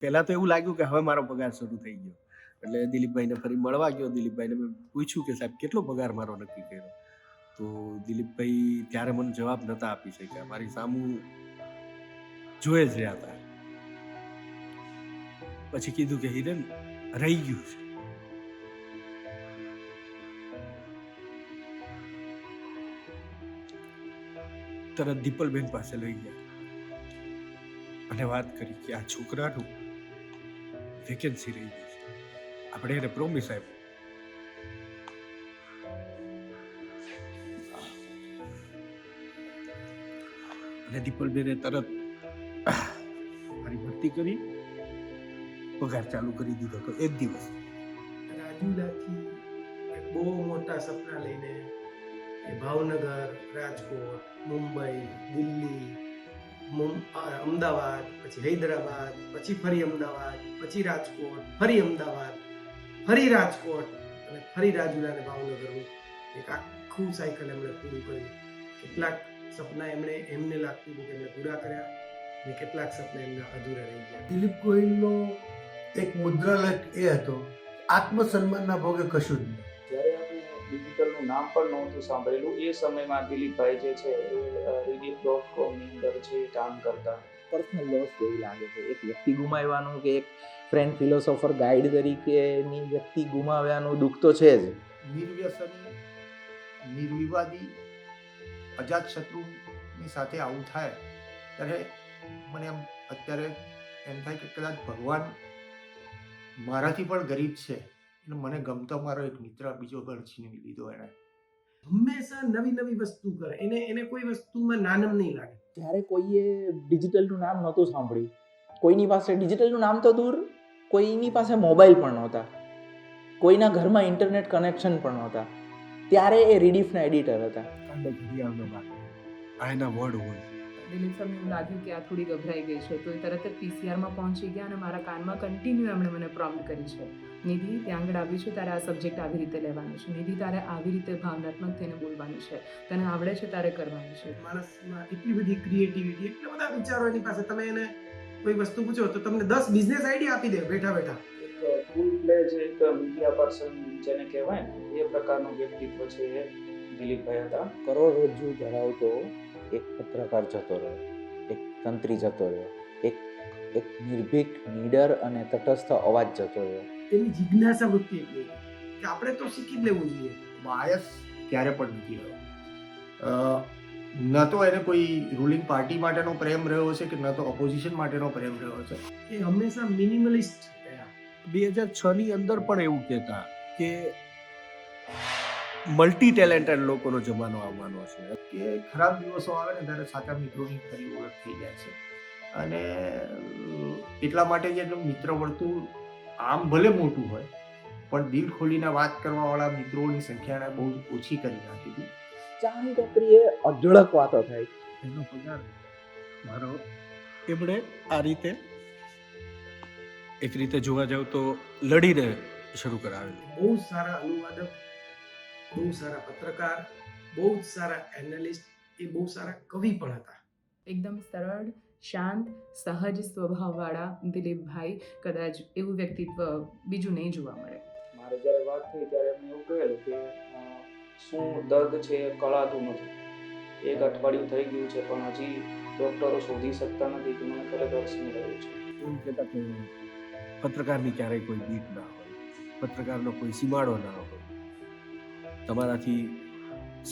પહેલા તો એવું લાગ્યું કે હવે મારો પગાર શરૂ થઈ ગયો. એટલે દિલીપભાઈને ફરી મળવા ગયો. દિલીપભાઈને મેં પૂછ્યું કે સાહેબ કેટલો પગાર મારો નક્કી કર્યો? તો દિલીપભાઈ ત્યારે મને જવાબ નતા આપી શક્યા. મારી સામું જોઈ જ રહ્યા હતા. પછી કીધું કે હિરેન રહી ગયું છે. તરત દીપલબેન પાસે લઈ ગયા અને વાત કરી કે આ છોકરાનું વેકેન્સી રહી ગઈ છે. આપણે એને પ્રોમિસ આપ્યું. અને દીપલબેને તરત મારી ભરતી કરી, પગાર ચાલુ કરી દીધો તો એક દિવસ. રાજુલાથી બહુ મોટા સપના લઈને ભાવનગર, રાજકોટ, મુંબઈ, દિલ્હી, અમદાવાદ, પછી હૈદરાબાદ, પછી ફરી અમદાવાદ, પછી રાજકોટ, ફરી અમદાવાદ, ફરી રાજકોટ અને ફરી રાજુલા અને ભાવનગરનું એક આખું સાયકલ એમણે પૂરું કર્યું. કેટલાક સપના એમને લાગતું હતું કે એમણે પૂરા કર્યા અને કેટલાક સપના એમના અધૂરા રહી ગયા. દિલીપ ગોહિલનો એક મુદ્રાલેખ એ હતો, આત્મસન્માનના ભોગે કશું જ નહીં. જ્યારે અમે ડિજિટલનું નામ પણ નહોતું સાંભળેલું એ સમયમાં દિલીપભાઈ જે છે એ rediff.com ની અંદર છે કામ કરતા. પર્સનલ લોસ જેવું લાગે છે. એક વ્યક્તિ ગુમાવવાનું કે એક ફ્રેન્ડ ફિલોસોફર ગાઈડ તરીકેની વ્યક્તિ ગુમાવ્યાનું દુઃખ તો છે જ. નિર્વ્યસની, નિર્વિવાદી, અજાતશત્રુની સાથે આવું થાય ત્યારે મને અત્યારે એમ થાય કે કદાચ ભગવાન મારાથી પણ ગરીબ છે એટલે મને ગમતો મારો એક મિત્ર બીજો પણ છીનવી લીધો એને. હંમેશા નવી નવી વસ્તુ કરે. એને કોઈ વસ્તુમાં નાનમ નહીં લાગે. જ્યારે કોઈએ ડિજિટલનું નામ નહોતું સાંભળ્યું, કોઈની પાસે ડિજિટલનું નામ તો દૂર, કોઈની પાસે મોબાઈલ પણ નહોતા, કોઈના ઘરમાં ઇન્ટરનેટ કનેક્શન પણ નહોતા, ત્યારે એ રીડિફના એડિટર હતા. આ એના વર્ડ હોય. દિલીપ સરને એવું લાગ્યું કે આ થોડી ગભરાઈ ગઈ છે, તો એ તરત જ પીસીઆરમાં પહોંચી ગયા અને મારા કાનમાં કન્ટિન્યુ એમણે મને પ્રોમ્પ્ટ કરી છે, નિધિ ત્યાં આગળ આવી છે, તારે આ સબ્જેક્ટ આવી રીતે લેવાનું છે, નિધિ તારે આવી રીતે ભાવનાત્મક થઈને બોલવાનું છે, તને આવડે છે તારે કરવાનું છે. માણસમાં એટલી બધી ક્રિએટિવિટી, એટલા બધા વિચારો એની પાસે. તમે એને કોઈ વસ્તુ પૂછો તો તમને 10 બિઝનેસ આઈડિયા આપી દે બેઠા બેઠા. એક ફૂલ ફ્લેજ એક મીડિયા પર્સન જેને કહેવાય ને એ પ્રકારનું વ્યક્તિત્વ છે એ દિલીપભાઈ હતા. કરોડરજ્જુ ધરાવતો એક પત્રકાર જતો રહ્યો, એક તંત્રી જતો રહ્યો, એક નિર્ભીક, નીડર અને તટસ્થ અવાજ જતો રહ્યો. એની જિજ્ઞાસા વૃત્તિ એટલી કે આપણે તો શીખી જ લેવું જોઈએ. બાયસ ક્યારે પણ નથી રહ્યો. ન તો એને કોઈ રૂલિંગ પાર્ટી માટેનો પ્રેમ રહ્યો છે કે ન તો ઓપોઝિશન માટેનો પ્રેમ રહ્યો છે. એ હંમેશા મિનિમલિસ્ટ રહ્યા. 2006 ની અંદર પણ એવું કહેતા કે મલ્ટી ટેલેન્ટેડ લોકોનો જમાનો આવવાનો છે. કે ખરાબ દિવસો આવે ને ત્યારે સાચા મિત્રોની ખરી ઓળખ થઈ જાય છે. અને એટલા માટે જ એનું મિત્ર વર્તુળ આમ ભલે મોટું હોય પણ દિલ ખોલીને વાત કરવાવાળા મિત્રોની સંખ્યાને બહુ ઓછી કરી નાખી હતી. ચાની ટોકરીએ અઢળક વાતો થાય. એનો પગાર મારો એમણે આ રીતે એક રીતે જોવા જાવ તો લડીને શરૂ કરાવેલું. બહુ જ સારા અનુવાદક, બહુ સારા પત્રકાર, બહુ જ સારા એનાલિસ્ટ, એ બહુ સારા કવિ પણ હતા. એકદમ સરળ, શાંત, સહજ સ્વભાવવાળા દિલીપભાઈ, કદાચ એવું વ્યક્તિત્વ બીજું નહીં જોવા મળે. મારે જ્યારે વાત થઈ ત્યારે મેં એવું કહેલું કે શું દર્દ છે એ કળાતું નથી. એક અઠવાડિયું થઈ ગયું છે પણ હજી ડૉક્ટરો શોધી શકતા નથી કે મને ખરેખર શું થયું છે. એમ કહેતા કે પત્રકારની ક્યારેય કોઈ બીક ના હોય, પત્રકારનો કોઈ સીમાડો ના હોય. તમારાથી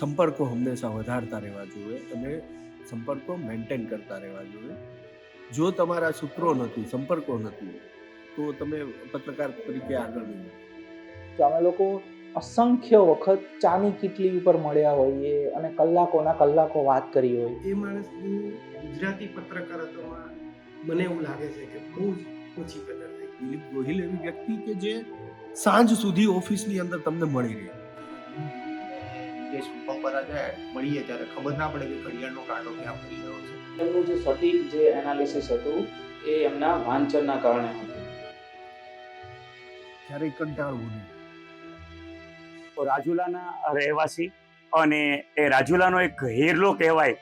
સંપર્કો હંમેશા વધારતા રહેવા જોઈએ અને સંપર્કો મેન્ટેન કરતા રહેવા જોઈએ. જો તમારા સૂત્રો નથી, સંપર્કો નથી, તો તમે પત્રકાર તરીકે આગળ નહીં. તો અમે લોકો અસંખ્ય વખત ચાની કીટલી ઉપર મળ્યા હોઈએ અને કલાકોના કલાકો વાત કરી હોય. એ માણસની ગુજરાતી પત્રકારત્વમાં મને એવું લાગે છે કે બહુ જ ઓછી કદર થઈ. દિલીપ ગોહિલ એવી વ્યક્તિ કે જે સાંજ સુધી ઓફિસની અંદર તમને મળી રહે. જે સુપર પર જાય મળીએ ત્યારે ખબર ના પડે કે ઘડિયાળનો કાંટો ક્યાં ફરી રહ્યો છે. એમનું જે સટીક જે એનાલિસિસ હતું એ એમના વાંચનના કારણે હતું. ક્યારેય કંટાળવું નહીં. રાજુલાના રહેવાસી અને એ રાજુલાનો એક હેરલો કહેવાય.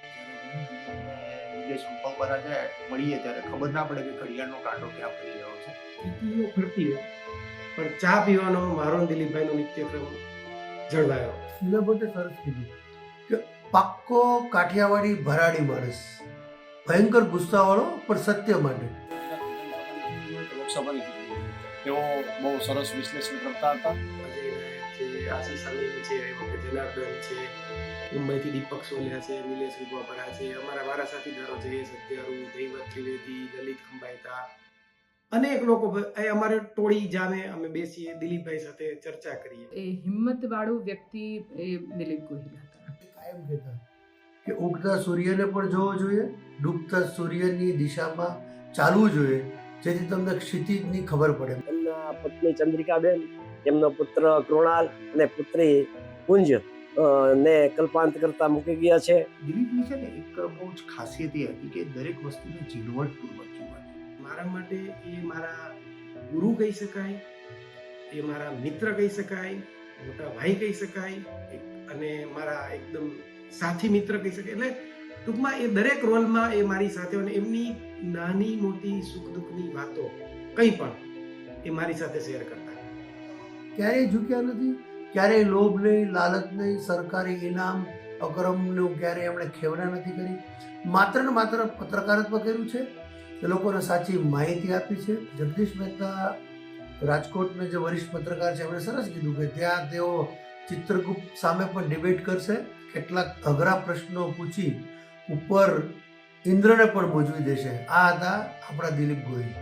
જે સુપર બપોરા જાય મળીએ ત્યારે ખબર ના પડે કે ઘડિયાળનો કાંટો ક્યાં ફરી રહ્યો છે. તિથિઓ ફરતી હોય પણ ચા પીવાનો મારો અને દિલીપભાઈનો નિત્યક્રમ જળવાયો. એના માટે સરસ કીધું કે પાક્કો કાઠિયાવાડી ભરાડી માણસ, ભયંકર ગુસ્સાવાળો પણ સત્ય માટે. લોકસભાની તેઓ બહુ સરસ વિશ્લેષણ કરતા હતા. અજય નાયક છે, આશીષ સામેલ છે, એ વખતે જનાર્દન છે, મુંબઈથી દીપક સોલિયા છે, નિલેશ રૂપાપરા છે, અમારા મારા સાથીદારો છે સત્યારુ, દૈવત ત્રિવેદી, લલિત ખંભાઈતા, અનેક લોકો એ અમારે ટોળી જામે, અમે બેસીએ દિલીપભાઈ સાથે ચર્ચા કરીએ. એ હિંમતવાળું વ્યક્તિ એ દિલીપ ગોહિલ હતા. કાયમ કહેતા કે ઉગતા સૂર્યને પણ જોવો જોઈએ, ડૂબતા સૂર્યની દિશામાં ચાલવું જોઈએ, જેથી તમને ક્ષિતિજની ખબર પડે. એમના પત્ની ચંદ્રિકાબેન, એમનો પુત્ર કૃણાલ અને પુત્રી કુંજ ને કલ્પાંત કરતા મૂકી ગયા છે. દિલીપની છે ને એક બહુ જ ખાસિયત એ હતી કે દરેક વસ્તુને ઝીણવટપૂર્વક જોવાની. મારા માટે એ મારા ગુરુ કહી શકાય, એ મારા મિત્ર કહી શકાય, મોટા ભાઈ કહી શકાય, અને મારા એકદમ સાથી મિત્ર કહી શકાય. એટલે ટૂંકમાં એ દરેક રોલમાં એ મારી સાથે, અને એમની નાની મોટી સુખ દુઃખની વાતો કંઈ પણ એ મારી સાથે શેર કરતા. ક્યારેય ઝૂક્યા નથી, ક્યારેય લોભ નહીં, લાલચ નહીં, સરકારી ઇનામ અક્રમનું ક્યારેય એમણે ખેવના નથી કરી. માત્ર ને માત્ર પત્રકારત્વ કર્યું છે, એ લોકોને સાચી માહિતી આપી છે. જગદીશ મહેતા રાજકોટના જે વરિષ્ઠ પત્રકાર છે એમણે સરસ કીધું કે ત્યાં તેઓ ચિત્રગુપ્ત સામે પણ ડિબેટ કરશે, કેટલાક અઘરા પ્રશ્નો પૂછી ઉપર ઇન્દ્રને પણ મોજવી દેશે. આ હતા આપણા દિલીપ ગોહિલ.